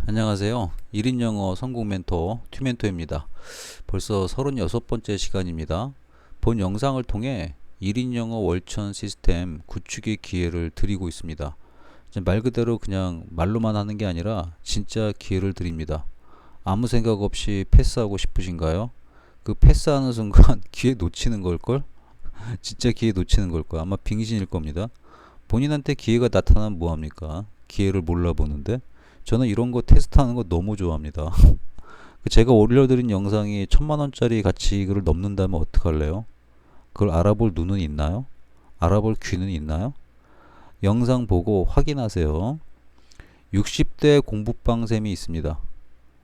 안녕하세요. 1인 영어 성공 멘토 튜멘토입니다. 벌써 36번째 시간입니다. 본 영상을 통해 1인 영어 월천 시스템 구축의 기회를 드리고 있습니다. 말 그대로 그냥 말로만 하는 게 아니라 진짜 기회를 드립니다. 아무 생각 없이 패스하고 싶으신가요? 그 패스하는 순간 기회 놓치는 걸걸? 진짜 기회 놓치는 걸걸? 아마 빙신일 겁니다. 본인한테 기회가 나타나면 뭐합니까? 기회를 몰라보는데? 저는 이런 거 테스트하는 거 너무 좋아합니다. 제가 올려드린 영상이 1000만원짜리 가치를 넘는다면 어떡할래요? 그걸 알아볼 눈은 있나요? 알아볼 귀는 있나요? 영상 보고 확인하세요. 60대 공부방쌤이 있습니다.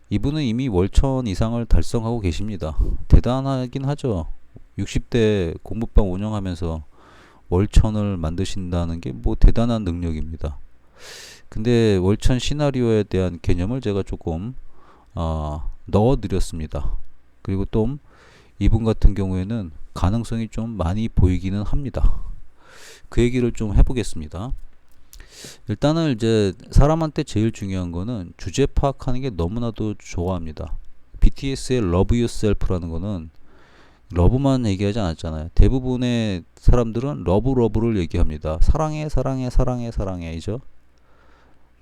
이분은 이미 월천 이상을 달성하고 계십니다. 대단하긴 하죠. 60대 공부방 운영하면서 월천을 만드신다는 게 뭐 대단한 능력입니다. 근데 월천 시나리오에 대한 개념을 제가 조금 넣어드렸습니다. 그리고 또 이분 같은 경우에는 가능성이 좀 많이 보이기는 합니다. 그 얘기를 좀 해보겠습니다. 일단은 이제 사람한테 제일 중요한 거는 주제 파악하는 게 너무나도 좋아합니다. BTS의 Love Yourself라는 거는 러브만 얘기하지 않았잖아요. 대부분의 사람들은 러브를 얘기합니다. 사랑해 사랑해 사랑해 사랑해 이죠.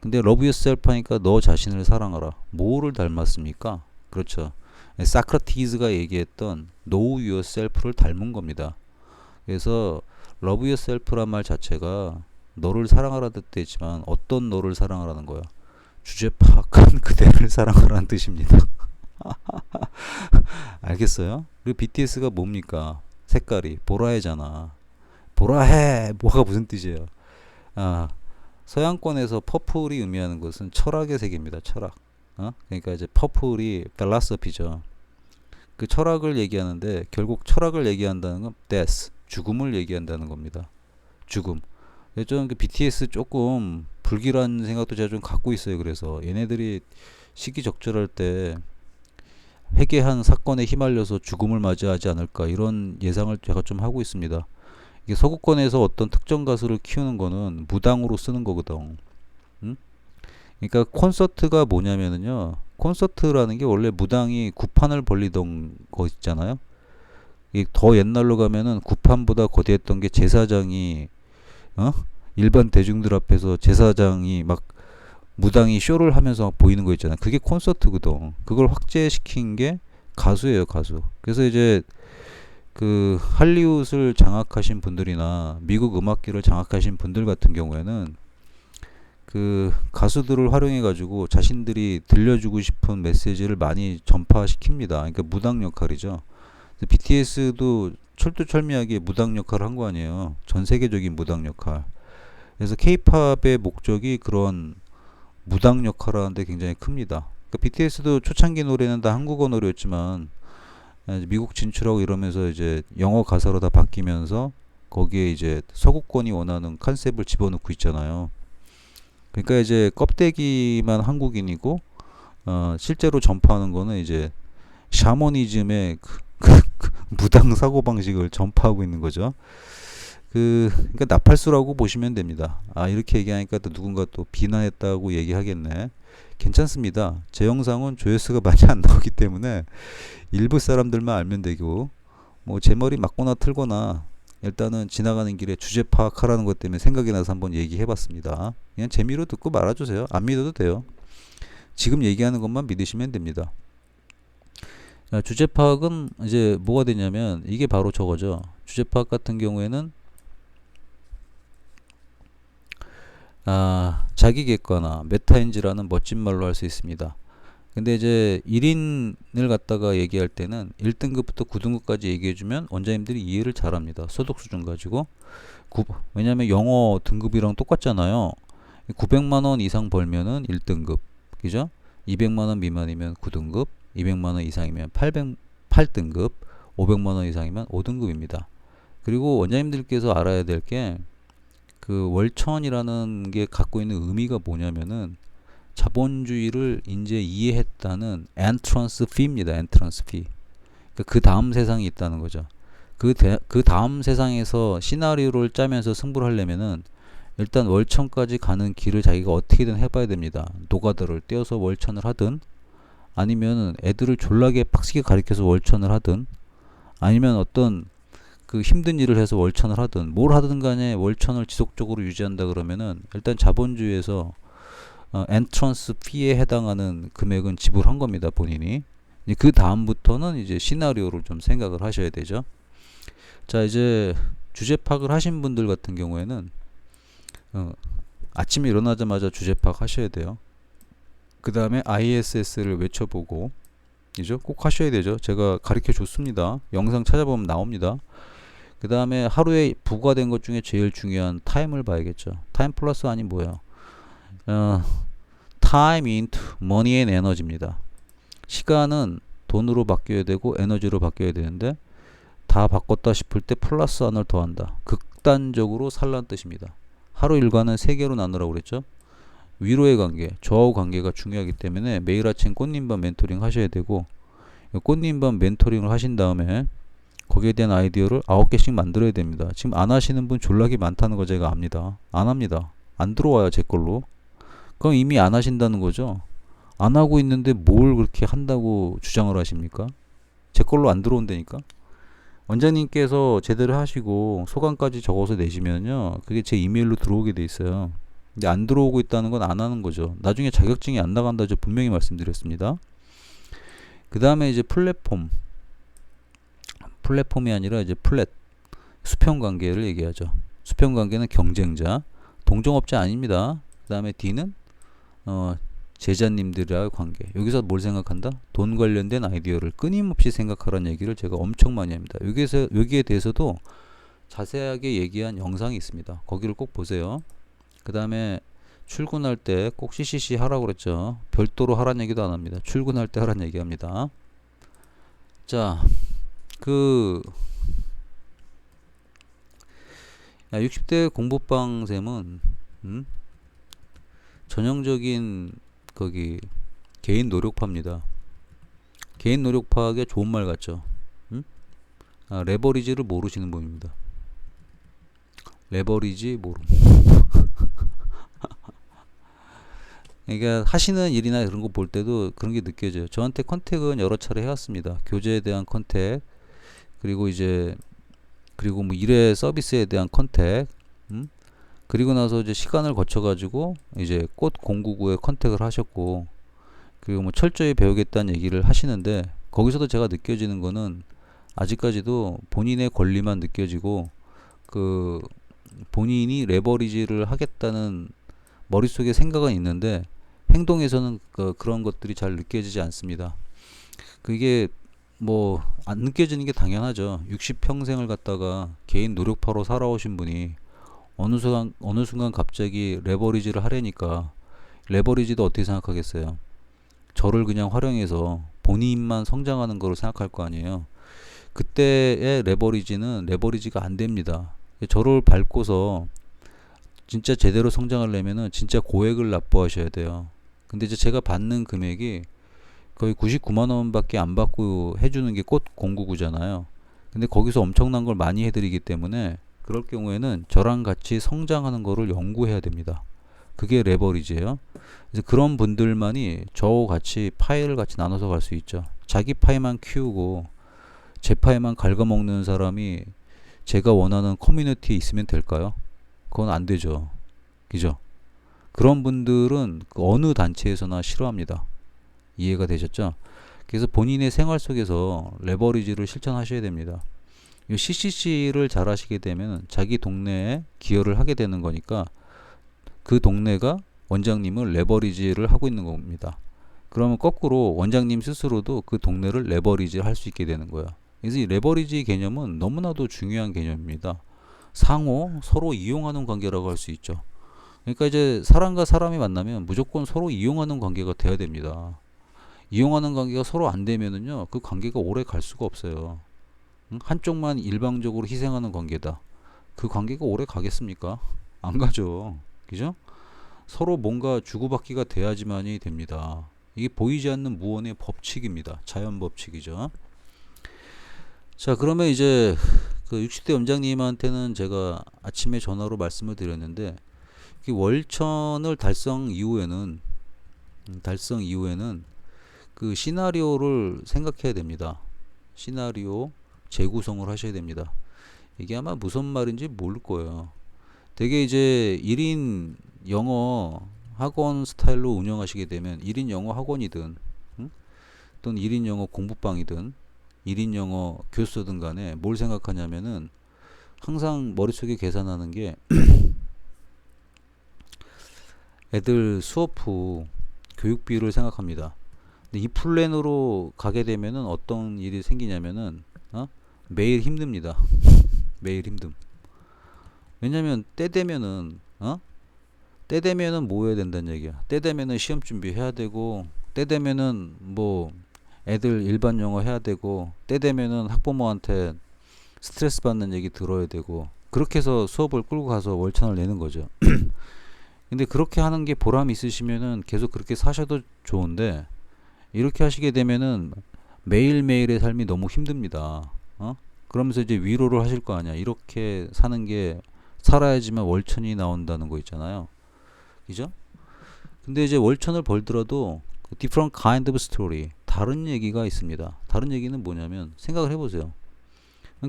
근데 러브 유셀프 하니까 너 자신을 사랑하라. 뭐를 닮았습니까? 그렇죠. 사크라티스가 얘기했던 know yourself를 닮은 겁니다. 그래서 love yourself란 말 자체가 너를 사랑하라는 뜻도 있지만 어떤 너를 사랑하라는 거야. 주제 파악한 그대를 사랑하라는 뜻입니다. 알겠어요? 그리고 BTS가 뭡니까? 색깔이 보라해잖아. 보라해! 뭐가 무슨 뜻이에요? 아, 서양권에서 퍼플이 의미하는 것은 철학의 세계입니다. 철학. 그러니까 이제 퍼플이 필라소피죠. 그 철학을 얘기하는데 결국 철학을 얘기한다는 건 death, 죽음을 얘기한다는 겁니다. 죽음. 저는 그 BTS 조금 불길한 생각도 제가 좀 갖고 있어요. 그래서 얘네들이 시기적절할 때 회개한 사건에 휘말려서 죽음을 맞이하지 않을까 이런 예상을 제가 좀 하고 있습니다. 이게 서구권에서 어떤 특정 가수를 키우는 거는 무당으로 쓰는 거거든. 응? 그러니까 콘서트가 뭐냐면은요. 콘서트라는 게 원래 무당이 구판을 벌리던 거 있잖아요. 더 옛날로 가면은 구판보다 거대했던 게 제사장이 어? 일반 대중들 앞에서 제사장이 막 무당이 쇼를 하면서 보이는 거 있잖아요. 그게 콘서트거든. 그걸 확대시킨 게 가수예요, 가수. 그래서 이제 그 할리우드를 장악하신 분들이나 미국 음악계를 장악하신 분들 같은 경우에는 그 가수들을 활용해 가지고 자신들이 들려주고 싶은 메시지를 많이 전파시킵니다. 그러니까 무당 역할이죠. BTS도 철두철미하게 무당 역할을 한 거 아니에요. 전 세계적인 무당 역할. 그래서 K-팝의 목적이 그런 무당 역할을 하는데 굉장히 큽니다. 그러니까 BTS도 초창기 노래는 다 한국어 노래였지만 미국 진출하고 이러면서 이제 영어 가사로 다 바뀌면서 거기에 이제 서구권이 원하는 컨셉을 집어넣고 있잖아요. 그러니까 이제 껍데기만 한국인이고 실제로 전파하는 거는 이제 샤머니즘의 그 무당 사고 방식을 전파하고 있는 거죠. 그러니까 나팔수라고 보시면 됩니다. 아 이렇게 얘기하니까 또 누군가 또 비난했다고 얘기하겠네. 괜찮습니다. 제 영상은 조회수가 많이 안 나오기 때문에 일부 사람들만 알면 되고 뭐 제 머리 맞거나 틀거나 일단은 지나가는 길에 주제 파악하라는 것 때문에 생각이 나서 한번 얘기해봤습니다. 그냥 재미로 듣고 말아주세요. 안 믿어도 돼요. 지금 얘기하는 것만 믿으시면 됩니다. 자, 주제 파악은 이제 뭐가 되냐면 이게 바로 저거죠. 주제 파악 같은 경우에는 자기 객관화, 메타인지라는 멋진 말로 할 수 있습니다. 근데 이제 1인을 갖다가 얘기할 때는 1등급부터 9등급까지 얘기해주면 원장님들이 이해를 잘합니다. 소득 수준 가지고. 왜냐면 영어 등급이랑 똑같잖아요. 900만원 이상 벌면은 1등급. 그죠? 200만원 미만이면 9등급, 200만원 이상이면 8등급, 500만원 이상이면 5등급입니다. 그리고 원장님들께서 알아야 될 게 그 월천이라는 게 갖고 있는 의미가 뭐냐면은 자본주의를 이제 이해했다는 엔트런스 피입니다. 엔트런스 피. 그러니까 그 다음 세상이 있다는 거죠. 그 다음 세상에서 시나리오를 짜면서 승부를 하려면은 일단 월천까지 가는 길을 자기가 어떻게든 해봐야 됩니다. 노가다를 떼어서 월천을 하든, 아니면 애들을 졸라게 빡시게 가르쳐서 월천을 하든, 아니면 어떤 그 힘든 일을 해서 월천을 하든, 뭘 하든 간에 월천을 지속적으로 유지한다 그러면은 일단 자본주의에서 엔트런스 피에 해당하는 금액은 지불한 겁니다, 본인이. 그 다음부터는 이제 시나리오를 좀 생각을 하셔야 되죠. 자, 이제 주제 파악을 하신 분들 같은 경우에는 아침에 일어나자마자 주제 파악 하셔야 돼요. 그 다음에 ISS를 외쳐보고, 이죠? 꼭 하셔야 되죠. 제가 가르쳐 줬습니다. 영상 찾아보면 나옵니다. 그 다음에 하루에 부과된 것 중에 제일 중요한 타임을 봐야겠죠. 타임 플러스 아니 뭐예요? time into money and energy입니다. 시간은 돈으로 바뀌어야 되고 에너지로 바뀌어야 되는데, 다 바꿨다 싶을 때 플러스 하나를 더한다. 극단적으로 살란 뜻입니다. 하루 일과는 세 개로 나누라고 그랬죠. 위로의 관계, 저하고 관계가 중요하기 때문에 매일 아침 꽃님밤 멘토링 하셔야 되고, 꽃님밤 멘토링을 하신 다음에 거기에 대한 아이디어를 9개씩 만들어야 됩니다. 지금 안 하시는 분 졸라게 많다는 거 제가 압니다. 안 합니다. 안 들어와요, 제 걸로. 그럼 이미 안 하신다는 거죠. 안 하고 있는데 뭘 그렇게 한다고 주장을 하십니까? 제 걸로 안 들어온다니까. 원장님께서 제대로 하시고 소감까지 적어서 내시면요, 그게 제 이메일로 들어오게 돼 있어요. 근데 안 들어오고 있다는 건 안 하는 거죠. 나중에 자격증이 안 나간다, 저 분명히 말씀드렸습니다. 그 다음에 이제 플랫폼이 아니라 이제 수평 관계를 얘기하죠. 수평 관계는 경쟁자, 동종업자 아닙니다. 그 다음에 D는 제자님들과의 관계. 여기서 뭘 생각한다? 돈 관련된 아이디어를 끊임없이 생각하라는 얘기를 제가 엄청 많이 합니다. 여기에 대해서도 자세하게 얘기한 영상이 있습니다. 거기를 꼭 보세요. 그 다음에 출근할 때 꼭 CCC 하라고 그랬죠. 별도로 하라는 얘기도 안 합니다. 출근할 때 하라는 얘기 합니다. 자, 60대 공부방쌤은 전형적인 거기 개인 노력파입니다. 개인 노력파에게 좋은 말 같죠. 레버리지를 모르시는 분입니다. 레버리지 모름. 그러니까 하시는 일이나 그런 거 볼 때도 그런 게 느껴져요. 저한테 컨택은 여러 차례 해왔습니다. 교재에 대한 컨택, 그리고 뭐 일의 서비스에 대한 컨택, 그리고 나서 이제 시간을 거쳐가지고 이제 꽃 공구구에 컨택을 하셨고, 그리고 뭐 철저히 배우겠다는 얘기를 하시는데, 거기서도 제가 느껴지는 거는 아직까지도 본인의 권리만 느껴지고, 본인이 레버리지를 하겠다는 머릿속에 생각은 있는데 행동에서는 그런 것들이 잘 느껴지지 않습니다. 그게 뭐 안 느껴지는 게 당연하죠. 60평생을 갖다가 개인 노력파로 살아오신 분이 어느 순간 갑자기 레버리지를 하려니까, 레버리지도 어떻게 생각하겠어요? 저를 그냥 활용해서 본인만 성장하는 거로 생각할 거 아니에요. 그때의 레버리지는 레버리지가 안 됩니다. 저를 밟고서 진짜 제대로 성장하려면은 진짜 고액을 납부하셔야 돼요. 근데 이제 제가 받는 금액이 거의 99만 원밖에 안 받고 해주는 게 꽃 공구구잖아요. 근데 거기서 엄청난 걸 많이 해드리기 때문에 그럴 경우에는 저랑 같이 성장하는 거를 연구해야 됩니다. 그게 레버리지예요. 그래서 그런 분들만이 저와 같이 파이를 같이 나눠서 갈 수 있죠. 자기 파이만 키우고 제 파이만 갉아먹는 사람이 제가 원하는 커뮤니티에 있으면 될까요? 그건 안 되죠. 그죠? 그런 분들은 어느 단체에서나 싫어합니다. 이해가 되셨죠? 그래서 본인의 생활 속에서 레버리지를 실천하셔야 됩니다. 이 CCC를 잘 하시게 되면 자기 동네에 기여를 하게 되는 거니까 그 동네가 원장님을 레버리지를 하고 있는 겁니다. 그러면 거꾸로 원장님 스스로도 그 동네를 레버리지 할 수 있게 되는 거예요. 그래서 이 레버리지 개념은 너무나도 중요한 개념입니다. 상호, 서로 이용하는 관계라고 할 수 있죠. 그러니까 이제 사람과 사람이 만나면 무조건 서로 이용하는 관계가 돼야 됩니다. 이용하는 관계가 서로 안 되면은요, 그 관계가 오래 갈 수가 없어요. 한쪽만 일방적으로 희생하는 관계다. 그 관계가 오래 가겠습니까? 안 가죠. 그죠? 서로 뭔가 주고받기가 돼야지만이 됩니다. 이게 보이지 않는 무언의 법칙입니다. 자연 법칙이죠. 자, 그러면 이제 그 60대 원장님한테는 제가 아침에 전화로 말씀을 드렸는데, 그 월천을 달성 이후에는 그 시나리오를 생각해야 됩니다. 시나리오 재구성을 하셔야 됩니다. 이게 아마 무슨 말인지 모를 거예요. 되게 이제 1인 영어 학원 스타일로 운영하시게 되면 1인 영어 학원이든 응? 또는 1인 영어 공부방이든 1인 영어 교수든 간에 뭘 생각하냐면은 항상 머릿속에 계산하는 게 애들 수업 후 교육비를 생각합니다. 근데 이 플랜으로 가게 되면은 어떤 일이 생기냐면은 매일 힘듭니다. 매일 힘듦. 왜냐면 때 되면은 뭐 해야 된다는 얘기야. 때 되면은 시험 준비해야 되고, 때 되면은 뭐 애들 일반 영어 해야 되고, 때 되면은 학부모한테 스트레스 받는 얘기 들어야 되고, 그렇게 해서 수업을 끌고 가서 월천을 내는 거죠. 근데 그렇게 하는 게 보람 있으시면은 계속 그렇게 사셔도 좋은데, 이렇게 하시게 되면은 매일매일의 삶이 너무 힘듭니다. 그러면서 이제 위로를 하실 거 아니야. 이렇게 사는 게 살아야지만 월천이 나온다는 거 있잖아요. 그죠? 근데 이제 월천을 벌더라도 different kind of story, 다른 얘기가 있습니다. 다른 얘기는 뭐냐면 생각을 해보세요.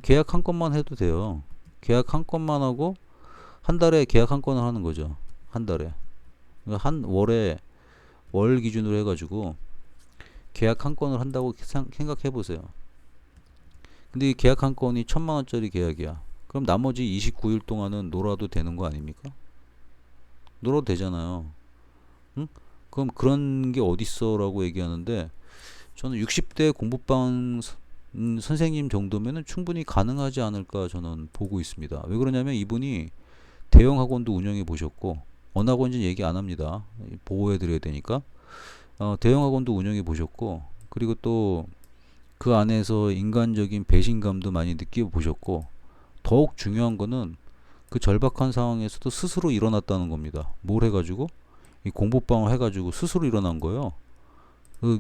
계약 한 건만 해도 돼요. 계약 한 건만 하고 한 달에 계약 한 건을 하는 거죠. 한 달에. 그러니까 한 월에 월 기준으로 해가지고 계약 한 건을 한다고 생각해 보세요. 근데 이 계약 한 건이 1,000만 원짜리 계약이야. 그럼 나머지 29일 동안은 놀아도 되는 거 아닙니까? 놀아도 되잖아요. 응? 그럼 그런 게 어딨어라고 얘기하는데 저는 60대 공부방 선생님 정도면은 충분히 가능하지 않을까 저는 보고 있습니다. 왜 그러냐면 이분이 대형 학원도 운영해 보셨고 어느 학원인지 얘기 안 합니다. 보호해 드려야 되니까. 대형 학원도 운영해 보셨고 그리고 또 그 안에서 인간적인 배신감도 많이 느껴보셨고 더욱 중요한 거는 그 절박한 상황에서도 스스로 일어났다는 겁니다. 뭘 해가지고? 이 공부방을 해가지고 스스로 일어난 거예요.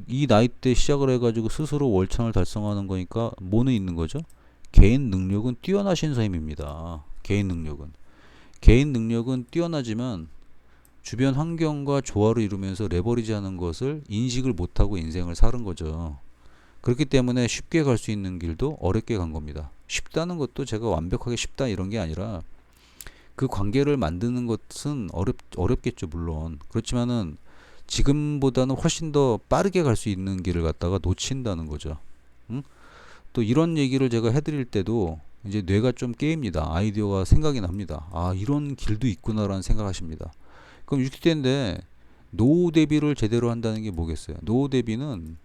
이 나이 때 시작을 해가지고 스스로 월천을 달성하는 거니까 뭐는 있는 거죠? 개인 능력은 뛰어나신 선생님입니다. 개인 능력은. 개인 능력은 뛰어나지만 주변 환경과 조화를 이루면서 레버리지 하는 것을 인식을 못하고 인생을 사는 거죠. 그렇기 때문에 쉽게 갈 수 있는 길도 어렵게 간 겁니다. 쉽다는 것도 제가 완벽하게 쉽다 이런 게 아니라 그 관계를 만드는 것은 어렵겠죠, 물론. 그렇지만은 지금보다는 훨씬 더 빠르게 갈 수 있는 길을 갖다가 놓친다는 거죠. 응? 또 이런 얘기를 제가 해드릴 때도 이제 뇌가 좀 깨입니다. 아이디어가 생각이 납니다. 아, 이런 길도 있구나라는 생각을 하십니다. 그럼 60대인데 노후 대비를 제대로 한다는 게 뭐겠어요? 노후 대비는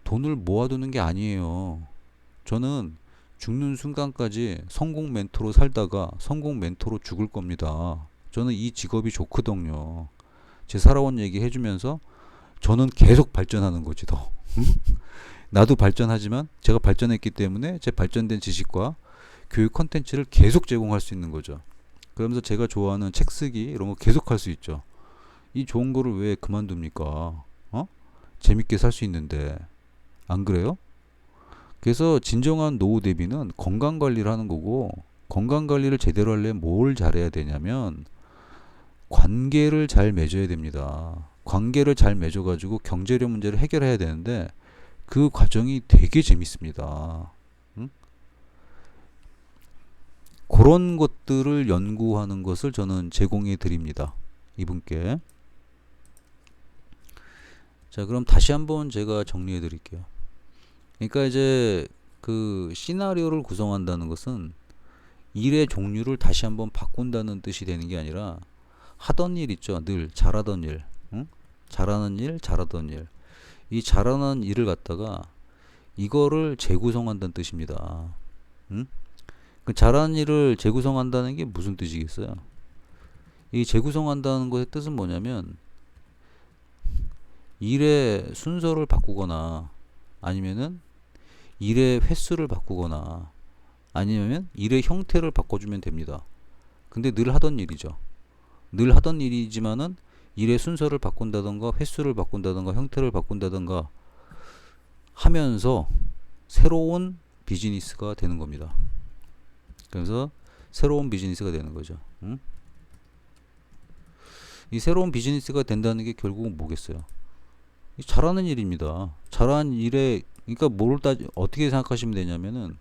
돈을 모아두는 게 아니에요. 저는 죽는 순간까지 성공 멘토로 살다가 성공 멘토로 죽을 겁니다. 저는 이 직업이 좋거든요. 제 살아온 얘기 해주면서 저는 계속 발전하는 거지 더. 나도 발전하지만 제가 발전했기 때문에 제 발전된 지식과 교육 컨텐츠를 계속 제공할 수 있는 거죠. 그러면서 제가 좋아하는 책 쓰기 이런 거 계속 할 수 있죠. 이 좋은 거를 왜 그만둡니까? 재밌게 살 수 있는데. 안 그래요? 그래서 진정한 노후 대비는 건강 관리를 하는 거고 건강 관리를 제대로 하려면 뭘 잘해야 되냐면 관계를 잘 맺어야 됩니다. 관계를 잘 맺어가지고 경제력 문제를 해결해야 되는데 그 과정이 되게 재밌습니다. 응? 그런 것들을 연구하는 것을 저는 제공해 드립니다. 이분께. 자, 그럼 다시 한번 제가 정리해 드릴게요. 그러니까 이제 그 시나리오를 구성한다는 것은 일의 종류를 다시 한번 바꾼다는 뜻이 되는 게 아니라 하던 일 있죠. 늘 잘하던 일, 응? 잘하는 일, 잘하던 일. 이 잘하는 일을 갖다가 이거를 재구성한다는 뜻입니다. 응? 그 잘하는 일을 재구성한다는 게 무슨 뜻이겠어요? 이 재구성한다는 것의 뜻은 뭐냐면 일의 순서를 바꾸거나 아니면은 일의 횟수를 바꾸거나 아니면 일의 형태를 바꿔주면 됩니다. 근데 늘 하던 일이죠. 늘 하던 일이지만은 일의 순서를 바꾼다던가 횟수를 바꾼다던가 형태를 바꾼다던가 하면서 새로운 비즈니스가 되는 겁니다. 그래서 새로운 비즈니스가 되는 거죠. 응? 이 새로운 비즈니스가 된다는 게 결국은 뭐겠어요? 잘하는 일입니다. 잘하는 일에, 그러니까 어떻게 생각하시면 되냐면은,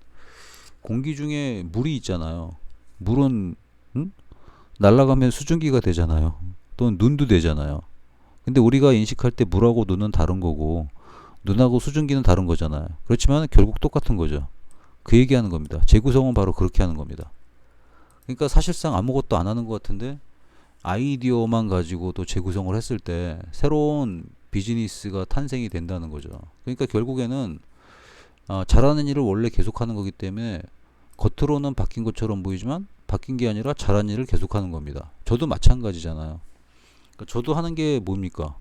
공기 중에 물이 있잖아요. 물은, 응? 날아가면 수증기가 되잖아요. 또는 눈도 되잖아요. 근데 우리가 인식할 때 물하고 눈은 다른 거고, 눈하고 수증기는 다른 거잖아요. 그렇지만 결국 똑같은 거죠. 그 얘기하는 겁니다. 재구성은 바로 그렇게 하는 겁니다. 그러니까 사실상 아무것도 안 하는 것 같은데, 아이디어만 가지고 또 재구성을 했을 때 새로운 비즈니스가 탄생이 된다는 거죠. 그러니까 결국에는 잘하는 일을 원래 계속하는 거기 때문에 겉으로는 바뀐 것처럼 보이지만 바뀐 게 아니라 잘한 일을 계속하는 겁니다. 저도 마찬가지잖아요. 그러니까 저도 하는 게 뭡니까?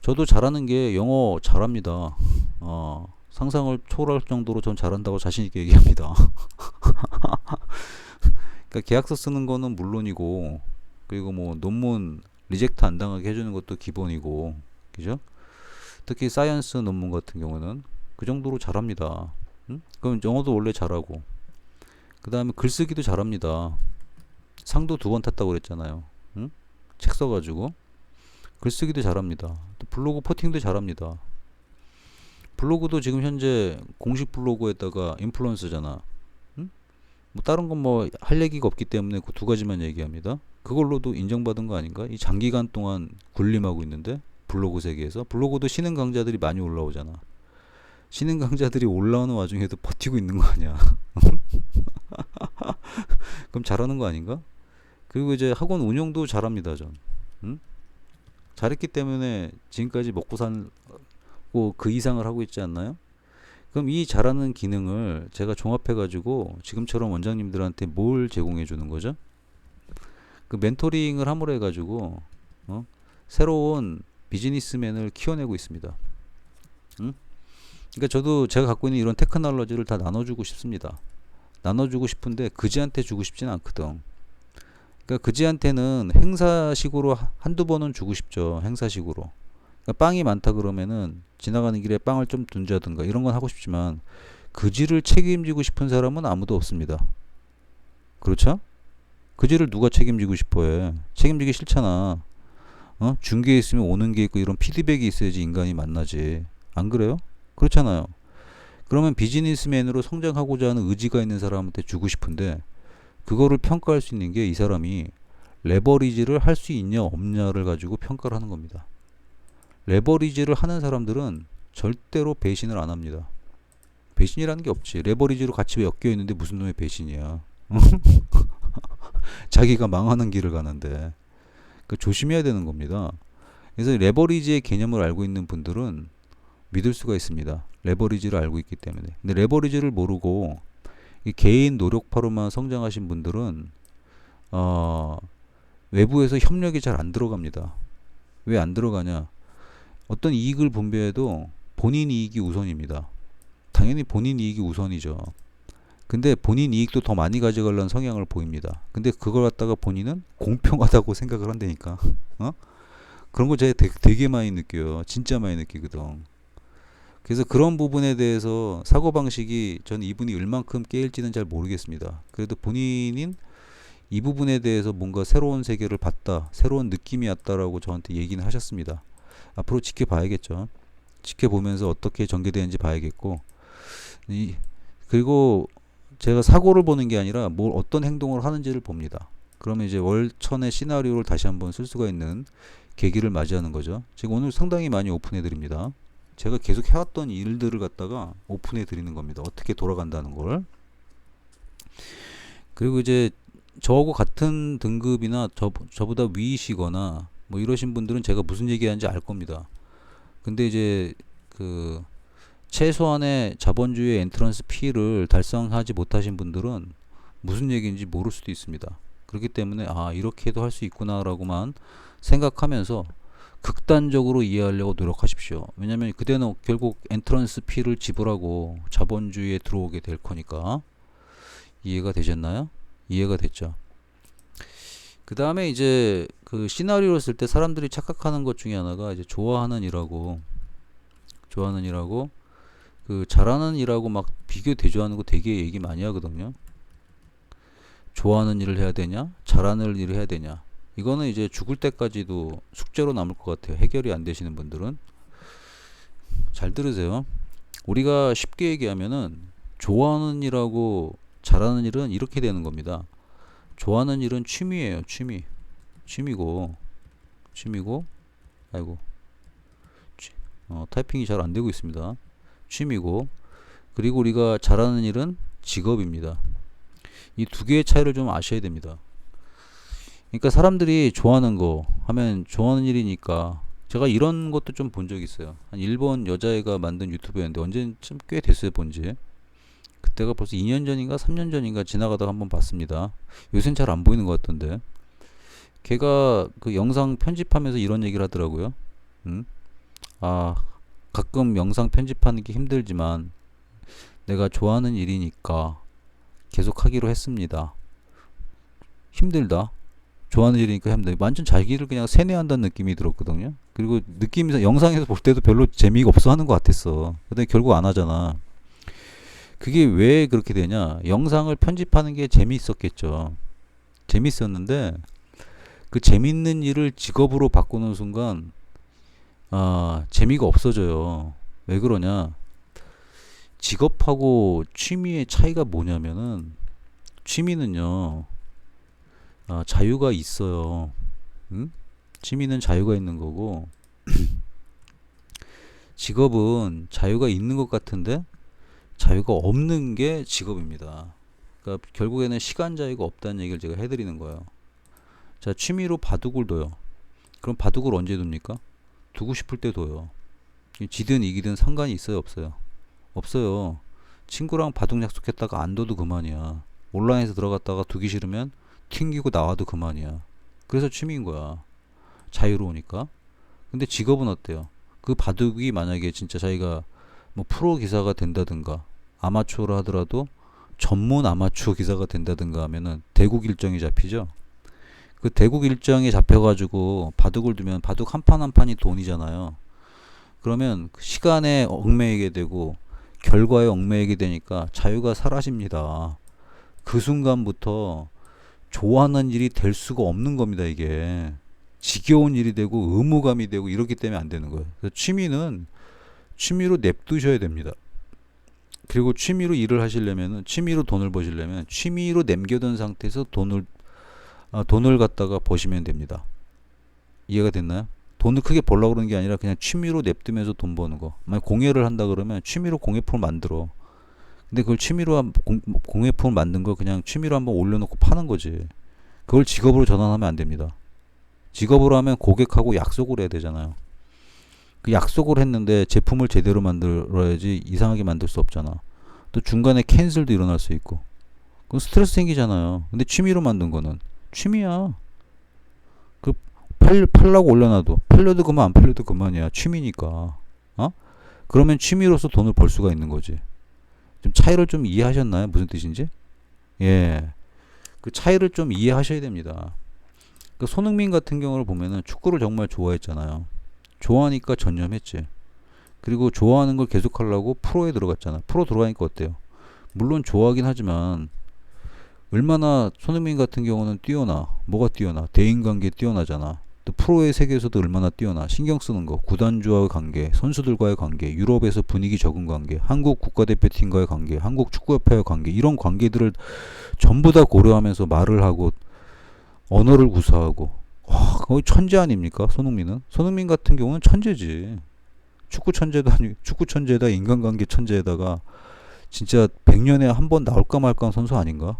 저도 잘하는 게 영어 잘합니다. 상상을 초월할 정도로 전 잘한다고 자신 있게 얘기합니다. 그러니까 계약서 쓰는 거는 물론이고, 그리고 뭐 논문 리젝트 안 당하게 해주는 것도 기본이고, 그죠? 특히 사이언스 논문 같은 경우는 그 정도로 잘합니다. 응? 그럼 영어도 원래 잘하고, 그 다음에 글쓰기도 잘합니다. 상도 2번 탔다고 그랬잖아요. 응? 책 써가지고 글쓰기도 잘합니다. 또 블로그 포팅도 잘합니다. 블로그도 지금 현재 공식 블로그에다가 인플루언서잖아. 응? 뭐 다른 건 뭐 할 얘기가 없기 때문에 그 2가지만 얘기합니다. 그걸로도 인정받은 거 아닌가? 이 장기간 동안 군림하고 있는데, 블로그 세계에서. 블로그도 신흥 강자들이 많이 올라오잖아. 신흥 강자들이 올라오는 와중에도 버티고 있는 거 아니야. 그럼 잘하는 거 아닌가? 그리고 이제 학원 운영도 잘합니다, 전. 응? 잘했기 때문에 지금까지 먹고 살고 그 이상을 하고 있지 않나요? 그럼 이 잘하는 기능을 제가 종합해가지고 지금처럼 원장님들한테 뭘 제공해 주는 거죠? 그 멘토링을 함으로 해가지고 새로운 비즈니스맨을 키워내고 있습니다. 응? 그러니까 저도 제가 갖고 있는 이런 테크놀로지를 다 나눠주고 싶습니다. 나눠주고 싶은데 그지한테 주고 싶지는 않거든. 그러니까 그지한테는 행사식으로 한두 번은 주고 싶죠. 행사식으로. 그러니까 빵이 많다 그러면은 지나가는 길에 빵을 좀 둔다든가 이런 건 하고 싶지만, 그지를 책임지고 싶은 사람은 아무도 없습니다. 그렇죠? 그지를 누가 책임지고 싶어 해? 책임지기 싫잖아. 중계에 있으면 오는 게 있고 이런 피드백이 있어야지 인간이 만나지. 안 그래요? 그렇잖아요. 그러면 비즈니스맨으로 성장하고자 하는 의지가 있는 사람한테 주고 싶은데, 그거를 평가할 수 있는 게 이 사람이 레버리지를 할 수 있냐 없냐를 가지고 평가를 하는 겁니다. 레버리지를 하는 사람들은 절대로 배신을 안 합니다. 배신이라는 게 없지. 레버리지로 같이 엮여 있는데 무슨 놈의 배신이야. 자기가 망하는 길을 가는데. 그 조심해야 되는 겁니다. 그래서 레버리지의 개념을 알고 있는 분들은 믿을 수가 있습니다. 레버리지를 알고 있기 때문에. 근데 레버리지를 모르고 이 개인 노력파로만 성장하신 분들은 외부에서 협력이 잘 안 들어갑니다. 왜 안 들어가냐? 어떤 이익을 분배해도 본인 이익이 우선입니다. 당연히 본인 이익이 우선이죠. 근데 본인 이익도 더 많이 가져가려는 성향을 보입니다. 근데 그걸 갖다가 본인은 공평하다고 생각을 한다니까. 그런 거 제가 되게 많이 느껴요. 진짜 많이 느끼거든. 그래서 그런 부분에 대해서 사고방식이, 전 이분이 얼만큼 깨일지는 잘 모르겠습니다. 그래도 본인인 이 부분에 대해서 뭔가 새로운 세계를 봤다, 새로운 느낌이 왔다라고 저한테 얘기는 하셨습니다. 앞으로 지켜봐야겠죠. 지켜보면서 어떻게 전개되는지 봐야겠고, 그리고 제가 사고를 보는 게 아니라 뭘 어떤 행동을 하는지를 봅니다. 그러면 이제 월천의 시나리오를 다시 한번 쓸 수가 있는 계기를 맞이하는 거죠. 지금 오늘 상당히 많이 오픈해 드립니다. 제가 계속 해왔던 일들을 갖다가 오픈해 드리는 겁니다. 어떻게 돌아간다는 걸. 그리고 이제 저하고 같은 등급이나 저보다 위이시거나 뭐 이러신 분들은 제가 무슨 얘기하는지 알 겁니다. 근데 이제 그 최소한의 자본주의 엔트런스 피를 달성하지 못하신 분들은 무슨 얘기인지 모를 수도 있습니다. 그렇기 때문에 이렇게도 할 수 있구나라고만 생각하면서 극단적으로 이해하려고 노력하십시오. 왜냐하면 그때는 결국 엔트런스 피를 지불하고 자본주의에 들어오게 될 거니까. 이해가 되셨나요? 이해가 됐죠. 그 다음에 이제 그 시나리오를 쓸 때 사람들이 착각하는 것 중에 하나가 이제 좋아하는 일하고 그 잘하는 일하고 막 비교 대조하는 거 되게 얘기 많이 하거든요. 좋아하는 일을 해야 되냐, 잘하는 일을 해야 되냐. 이거는 이제 죽을 때까지도 숙제로 남을 것 같아요. 해결이 안 되시는 분들은. 잘 들으세요. 우리가 쉽게 얘기하면은 좋아하는 일하고 잘하는 일은 이렇게 되는 겁니다. 좋아하는 일은 취미예요. 취미고 아이고 타이핑이 잘 안 되고 있습니다. 취미고, 그리고 우리가 잘하는 일은 직업입니다. 이 두 개의 차이를 좀 아셔야 됩니다. 그러니까 사람들이 좋아하는 거 하면 좋아하는 일이니까, 제가 이런 것도 좀 본 적 있어요. 한 일본 여자애가 만든 유튜브였는데 언제쯤 꽤 됐어요, 본지. 그때가 벌써 2년 전인가 3년 전인가 지나가다가 한번 봤습니다. 요새는 잘 안 보이는 것 같던데. 걔가 그 영상 편집하면서 이런 얘기를 하더라고요. 응? 아, 가끔 영상 편집하는 게 힘들지만 내가 좋아하는 일이니까 계속 하기로 했습니다. 힘들다. 좋아하는 일이니까 힘들다. 완전 자기를 그냥 세뇌한다는 느낌이 들었거든요. 그리고 느낌에서 영상에서 볼 때도 별로 재미가 없어 하는 것 같았어. 근데 결국 안 하잖아. 그게 왜 그렇게 되냐? 영상을 편집하는 게 재미있었겠죠. 재밌었는데 그 재밌는 일을 직업으로 바꾸는 순간 재미가 없어져요. 왜 그러냐? 직업하고 취미의 차이가 뭐냐면은, 취미는요, 자유가 있어요. 응? 취미는 자유가 있는 거고, 직업은 자유가 있는 것 같은데 자유가 없는 게 직업입니다. 그러니까 결국에는 시간 자유가 없다는 얘기를 제가 해드리는 거예요. 자, 취미로 바둑을 둬요. 그럼 바둑을 언제 둡니까? 두고 싶을 때 둬요. 지든 이기든 상관이 있어요, 없어요? 없어요. 친구랑 바둑 약속했다가 안 둬도 그만이야. 온라인에서 들어갔다가 두기 싫으면 튕기고 나와도 그만이야. 그래서 취미인 거야. 자유로우니까. 근데 직업은 어때요? 그 바둑이 만약에 진짜 자기가 뭐 프로 기사가 된다든가 아마추어로 하더라도 전문 아마추어 기사가 된다든가 하면은 대국 일정이 잡히죠. 그 대국 일정이 잡혀가지고 바둑을 두면 바둑 한 판 한 판이 돈이잖아요. 그러면 시간에 얽매이게 되고 결과에 얽매이게 되니까 자유가 사라집니다. 그 순간부터 좋아하는 일이 될 수가 없는 겁니다, 이게. 지겨운 일이 되고 의무감이 되고 이렇기 때문에 안 되는 거예요. 그래서 취미는 취미로 냅두셔야 됩니다. 그리고 취미로 일을 하시려면, 취미로 돈을 버시려면 취미로 남겨둔 상태에서 돈을 갖다가 버시면 됩니다. 이해가 됐나요? 돈을 크게 벌려고 그러는 게 아니라 그냥 취미로 냅두면서 돈 버는 거. 만약 공예를 한다 그러면 취미로 공예품을 만들어. 근데 그걸 취미로 공예품을 만든 걸 그냥 취미로 한번 올려놓고 파는 거지. 그걸 직업으로 전환하면 안 됩니다. 직업으로 하면 고객하고 약속을 해야 되잖아요. 그 약속을 했는데 제품을 제대로 만들어야지 이상하게 만들 수 없잖아. 또 중간에 캔슬도 일어날 수 있고. 그건 스트레스 생기잖아요. 근데 취미로 만든 거는 취미야. 그 팔라고 올려놔도 팔려도 그만 안 팔려도 그만이야. 취미니까. 어? 그러면 취미로서 돈을 벌 수가 있는 거지. 좀 차이를 좀 이해하셨나요? 무슨 뜻인지? 예. 그 차이를 좀 이해하셔야 됩니다. 그 손흥민 같은 경우를 보면은 축구를 정말 좋아했잖아요. 좋아하니까 전념했지. 그리고 좋아하는 걸 계속하려고 프로에 들어갔잖아. 프로 들어가니까 어때요? 물론 좋아하긴 하지만 얼마나 손흥민 같은 경우는 뛰어나. 뭐가 뛰어나? 대인관계 뛰어나잖아. 또 프로의 세계에서도 얼마나 뛰어나. 신경 쓰는 거. 구단주와의 관계, 선수들과의 관계, 유럽에서 분위기 적응 관계, 한국 국가대표팀과의 관계, 한국 축구협회와의 관계, 이런 관계들을 전부 다 고려하면서 말을 하고 언어를 구사하고, 거의 천재 아닙니까? 손흥민은. 손흥민 같은 경우는 천재지. 축구 천재도 아니고 축구 천재에다 인간관계 천재에다가 진짜 100년에 한 번 나올까 말까 한 선수 아닌가?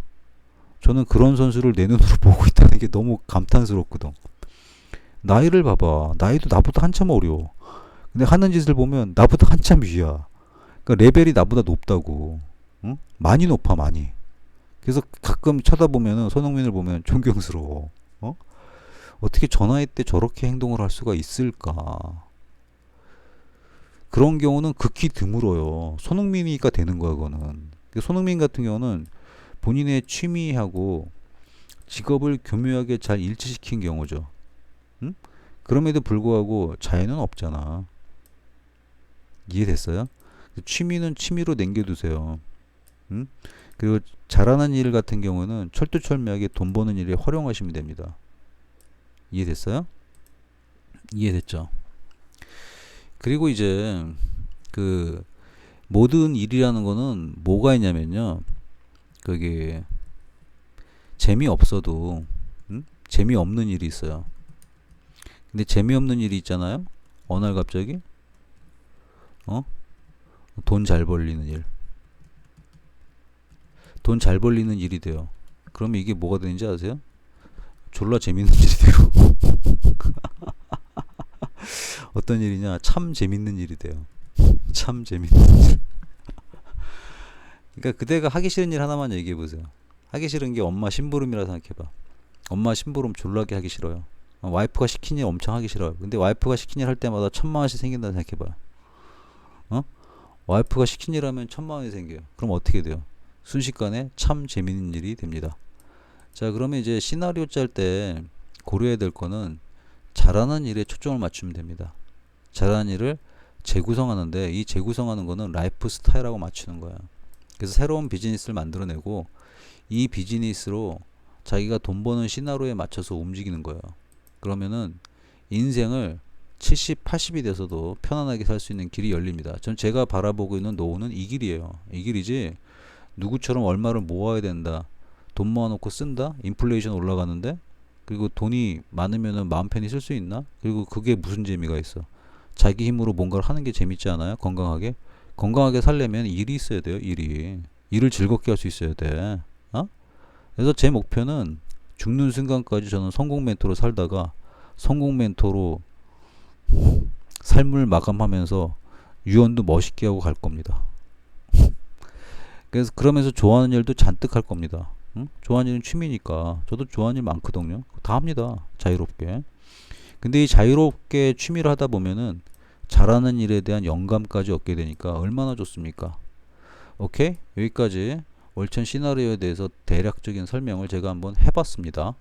저는 그런 선수를 내 눈으로 보고 있다는 게 너무 감탄스럽거든. 나이를 봐봐. 나이도 나보다 한참 어려. 근데 하는 짓을 보면 나보다 한참 위야. 그러니까 레벨이 나보다 높다고. 응? 많이 높아, 많이. 그래서 가끔 쳐다보면은 손흥민을 보면 존경스러워. 어? 어떻게 저 나이 때 저렇게 행동을 할 수가 있을까? 그런 경우는 극히 드물어요. 손흥민이니까 되는 거야, 그거는. 손흥민 같은 경우는 본인의 취미하고 직업을 교묘하게 잘 일치시킨 경우죠. 응? 그럼에도 불구하고 자유는 없잖아. 이해됐어요? 취미는 취미로 남겨두세요. 응? 그리고 잘하는 일 같은 경우는 철두철미하게 돈 버는 일에 활용하시면 됩니다. 이해됐어요? 이해됐죠? 그리고 이제 그 모든 일이라는 거는 뭐가 있냐면요. 그게 재미없어도 재미없는 일이 있어요. 근데 재미없는 일이 있잖아요. 어느 날 갑자기 어? 돈 잘 벌리는 일. 돈 잘 벌리는 일이 돼요. 그러면 이게 뭐가 되는지 아세요? 졸라 재밌는 일이 되고 어떤 일이냐? 참 재밌는 일이 돼요. 참 재밌는 일. 그러니까 그대가 하기 싫은 일 하나만 얘기해 보세요. 하기 싫은 게 엄마 심부름이라 생각해봐. 엄마 심부름 졸라게 하기 싫어요. 와이프가 시킨 일 엄청 하기 싫어요. 근데 와이프가 시킨 일 할 때마다 1,000만 원씩 생긴다 생각해봐요. 어? 와이프가 시킨 일 하면 1,000만 원이 생겨요. 그럼 어떻게 돼요? 순식간에 참 재밌는 일이 됩니다. 자, 그러면 이제 시나리오 짤 때 고려해야 될 거는 잘하는 일에 초점을 맞추면 됩니다. 잘하는 일을 재구성하는데 이 재구성하는 거는 라이프 스타일하고 맞추는 거야. 그래서 새로운 비즈니스를 만들어내고 이 비즈니스로 자기가 돈 버는 시나리오에 맞춰서 움직이는 거예요. 그러면은 인생을 70, 80이 돼서도 편안하게 살 수 있는 길이 열립니다. 전 제가 바라보고 있는 노후는 이 길이에요. 이 길이지 누구처럼 얼마를 모아야 된다. 돈 모아놓고 쓴다. 인플레이션 올라가는데 그리고 돈이 많으면은 마음 편히 쓸 수 있나? 그리고 그게 무슨 재미가 있어? 자기 힘으로 뭔가를 하는 게 재밌지 않아요? 건강하게? 건강하게 살려면 일이 있어야 돼요. 일을 즐겁게 할 수 있어야 돼. 어? 그래서 제 목표는 죽는 순간까지 저는 성공 멘토로 살다가 성공 멘토로 삶을 마감하면서 유언도 멋있게 하고 갈 겁니다. 그래서 그러면서 좋아하는 일도 잔뜩 할 겁니다. 응? 좋아하는 일은 취미니까 저도 좋아하는 일 많거든요. 다 합니다. 자유롭게. 근데 이 자유롭게 취미를 하다 보면은 잘하는 일에 대한 영감까지 얻게 되니까 얼마나 좋습니까? 오케이? 여기까지 월천 시나리오에 대해서 대략적인 설명을 제가 한번 해봤습니다.